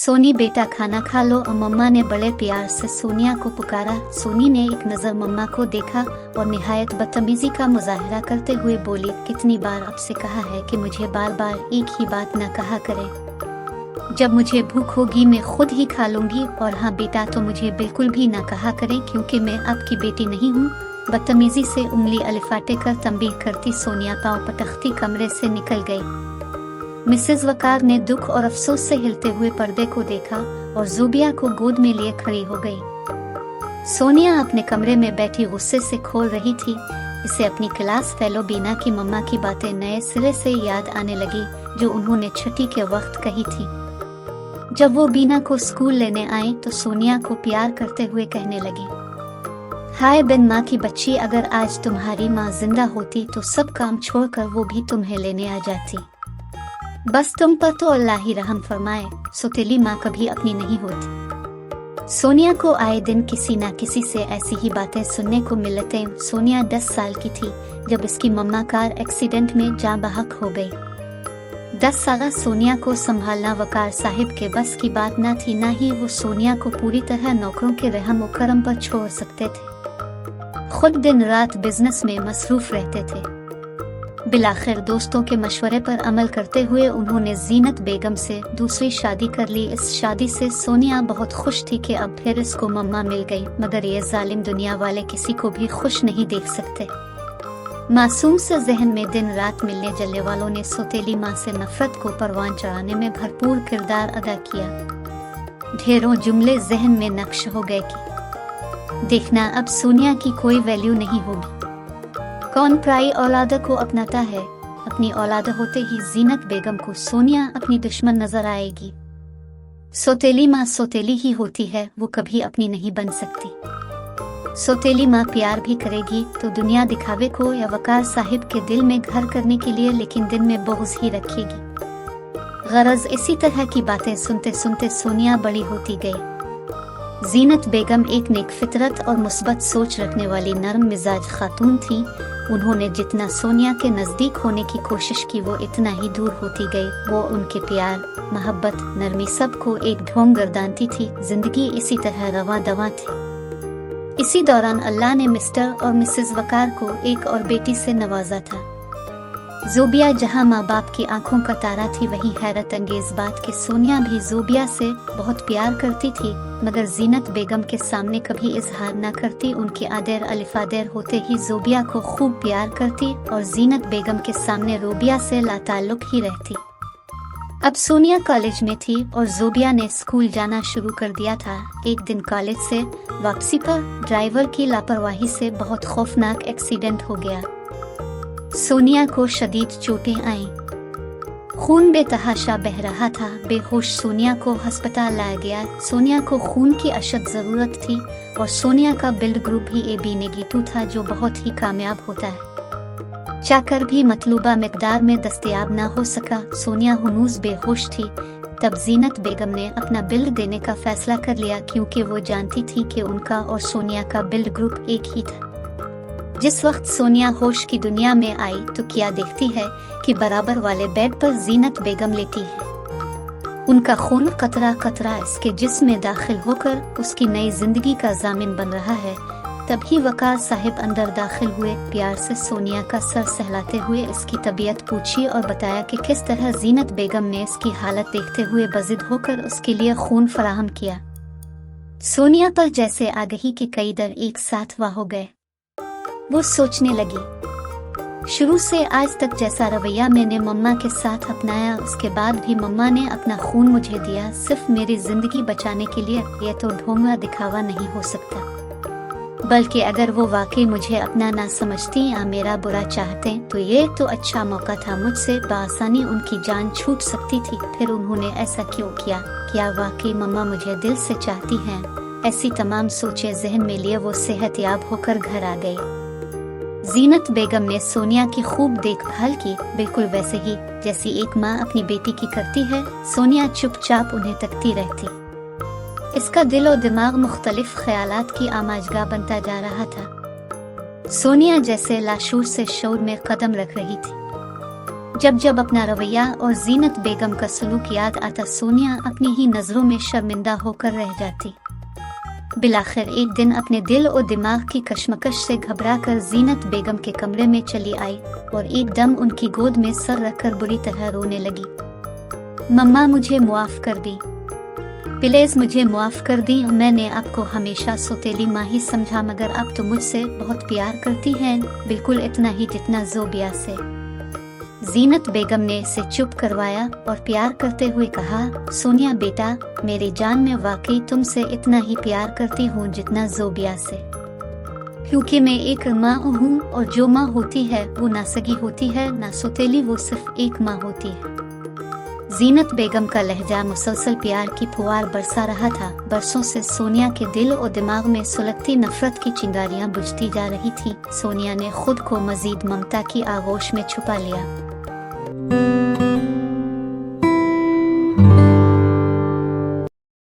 सोनी बेटा खाना खा लो। और मम्मा ने बड़े प्यार से सोनिया को पुकारा। सोनी ने एक नज़र मम्मा को देखा और निहायत बदतमीजी का मुजाहरा करते हुए बोली, कितनी बार आपसे कहा है कि मुझे बार बार एक ही बात न कहा करें। जब मुझे भूख होगी मैं खुद ही खा लूंगी। और हाँ बेटा, तो मुझे बिल्कुल भी ना कहा करें क्योंकि मैं आपकी बेटी नहीं हूँ। बदतमीजी से उंगली अलिफाटे कर तंबीह करती सोनिया पाँव पटकती कमरे से निकल गई। मिसेस वकार ने दुख और अफसोस से हिलते हुए पर्दे को देखा और ज़ूबिया को गोद में लिए खड़ी हो गई। सोनिया अपने कमरे में बैठी गुस्से से खोल रही थी। इसे अपनी क्लास फेलो बीना की मम्मा की बातें नए सिरे से याद आने लगी जो उन्होंने छुट्टी के वक्त कही थी। जब वो बीना को स्कूल लेने आई तो सोनिया को प्यार करते हुए कहने लगी, हाय बिन माँ की बच्ची, अगर आज तुम्हारी माँ जिंदा होती तो सब काम छोड़कर वो भी तुम्हें लेने आ जाती। बस तुम पर तो अल्लाह ही रहम फरमाए। सौतेली माँ कभी अपनी नहीं होती। सोनिया को आए दिन किसी न किसी से ऐसी ही बातें सुनने को मिलते। सोनिया 10 साल की थी जब इसकी मम्मा कार एक्सीडेंट में जाँ बहक हो गई। 10 साल सोनिया को संभालना वकार साहिब के बस की बात न थी, न ही वो सोनिया को पूरी तरह नौकरों के रहम और करम पर छोड़ सकते थे। खुद दिन रात बिजनेस में मसरूफ रहते थे। बिलाखिर दोस्तों के मशवरे पर अमल करते हुए उन्होंने जीनत बेगम से दूसरी शादी कर ली। इस शादी से सोनिया बहुत खुश थी कि अब फिर इसको मम्मा मिल गई, मगर ये जालिम दुनिया वाले किसी को भी खुश नहीं देख सकते। मासूम से जहन में दिन रात मिलने जलने वालों ने सौतेली माँ से नफरत को परवान चढ़ाने में भरपूर किरदार अदा किया। ढेरों जुमले जहन में नक्श हो गए कि देखना अब सोनिया की कोई वैल्यू नहीं होगी। कौन पराई औलाद को अपनाता है। अपनी औलाद होते ही जीनत बेगम को सोनिया अपनी दुश्मन नजर आएगी। सौतेली माँ सौतेली ही होती है, वो कभी अपनी नहीं बन सकती। सौतेली माँ प्यार भी करेगी तो दुनिया दिखावे को या वकार साहिब के दिल में घर करने के लिए, लेकिन दिल में बुग़्ज़ ही रखेगी। गरज इसी तरह की बातें सुनते सुनते सोनिया बड़ी होती गई। जीनत बेगम एक नेक फितरत और मुस्बत सोच रखने वाली नरम मिजाज खातून थी। उन्होंने जितना सोनिया के नज़दीक होने की कोशिश की वो इतना ही दूर होती गई। वो उनके प्यार, मोहब्बत, नरमी सब को एक ढोंग गर्दानती थी। जिंदगी इसी तरह रवा दवा थी। इसी दौरान अल्लाह ने मिस्टर और मिसेस वकार को एक और बेटी से नवाजा था। ज़ूबिया जहां माँ बाप की आंखों का तारा थी, वहीं हैरत अंगेज बात कि सोनिया भी ज़ूबिया से बहुत प्यार करती थी, मगर जीनत बेगम के सामने कभी इजहार न करती। उनकी आदेर अलिफादेर होते ही ज़ूबिया को खूब प्यार करती और जीनत बेगम के सामने रूबिया से लाताल्लुक ही रहती। अब सोनिया कॉलेज में थी और ज़ूबिया ने स्कूल जाना शुरू कर दिया था। एक दिन कॉलेज से वापसी पर ड्राइवर की लापरवाही से बहुत खौफनाक एक्सीडेंट हो गया। सोनिया को शदीद चोटें आईं। खून बेतहाशा बह रहा था। बेहोश सोनिया को अस्पताल लाया गया। सोनिया को खून की अशद ज़रूरत थी और सोनिया का ब्लड ग्रुप भी AB नेगेटिव था, जो बहुत ही कामयाब होता है। चाहकर भी मतलूबा मिकदार में दस्तयाब ना हो सका। सोनिया हनूज बेहोश थी। तब जीनत बेगम ने अपना ब्लड देने का फैसला कर लिया, क्योंकि वो जानती थी कि उनका और सोनिया का ब्लड ग्रुप एक ही था। जिस वक्त सोनिया होश की दुनिया में आई तो क्या देखती है कि बराबर वाले बेड पर जीनत बेगम लेटी है। उनका खून कतरा कतरा इसके जिस्म में दाखिल होकर उसकी नई जिंदगी का जामिन बन रहा है। तभी वकार साहिब अंदर दाखिल हुए। प्यार से सोनिया का सर सहलाते हुए इसकी तबीयत पूछी और बताया कि किस तरह जीनत बेगम ने इसकी हालत देखते हुए बजिद होकर उसके लिए खून फराहम किया। सोनिया पर जैसे आ गई कि कई दर एक साथ वाह हो गए। वो सोचने लगी, शुरू से आज तक जैसा रवैया मैंने मम्मा के साथ अपनाया, उसके बाद भी मम्मा ने अपना खून मुझे दिया सिर्फ मेरी जिंदगी बचाने के लिए। यह तो ढोंगा दिखावा नहीं हो सकता, बल्कि अगर वो वाकई मुझे अपना ना समझती या मेरा बुरा चाहते तो ये तो अच्छा मौका था। मुझसे बआसानी उनकी जान छूट सकती थी। फिर उन्होंने ऐसा क्यों किया? क्या वाकई मम्मा मुझे दिल से चाहती हैं? ऐसी तमाम सोचें जहन में लिए वो सेहतयाब होकर घर आ गई। जीनत बेगम ने सोनिया की खूब देखभाल की, बिल्कुल वैसे ही जैसी एक माँ अपनी बेटी की करती है। सोनिया चुपचाप उन्हें तकती रहती। इसका दिल और दिमाग मुख्तलिफ ख्यालात की आमाजगाह बनता जा रहा था। सोनिया जैसे लाशूर से शऊर में कदम रख रही थी। जब जब अपना रवैया और जीनत बेगम का सलूक याद आता सोनिया अपनी ही नज़रों में शर्मिंदा होकर रह जाती। बिलाखिर एक दिन अपने दिल और दिमाग की कशमकश से घबराकर जीनत बेगम के कमरे में चली आई और एकदम उनकी गोद में सर रखकर बुरी तरह रोने लगी। मम्मा मुझे मुआफ़ कर दी, प्लीज़ मुझे मुआफ़ कर दी। मैंने आपको हमेशा सौतेली माँ ही समझा, मगर अब तो मुझसे बहुत प्यार करती हैं, बिल्कुल इतना ही जितना ज़ोबिया से। जीनत बेगम ने इसे चुप करवाया और प्यार करते हुए कहा, सोनिया बेटा, मेरी जान में वाकई तुमसे इतना ही प्यार करती हूँ जितना ज़ोबिया से, क्योंकि मैं एक माँ हूँ और जो माँ होती है वो ना सगी होती है ना सौतेली, वो सिर्फ एक माँ होती है। जीनत बेगम का लहजा मुसलसल प्यार की फुहार बरसा रहा था। बरसों से सोनिया के दिल और दिमाग में सुलगती नफरत की चिंगारियां बुझती जा रही थी। सोनिया ने खुद को मजीद ममता की आगोश में छुपा लिया।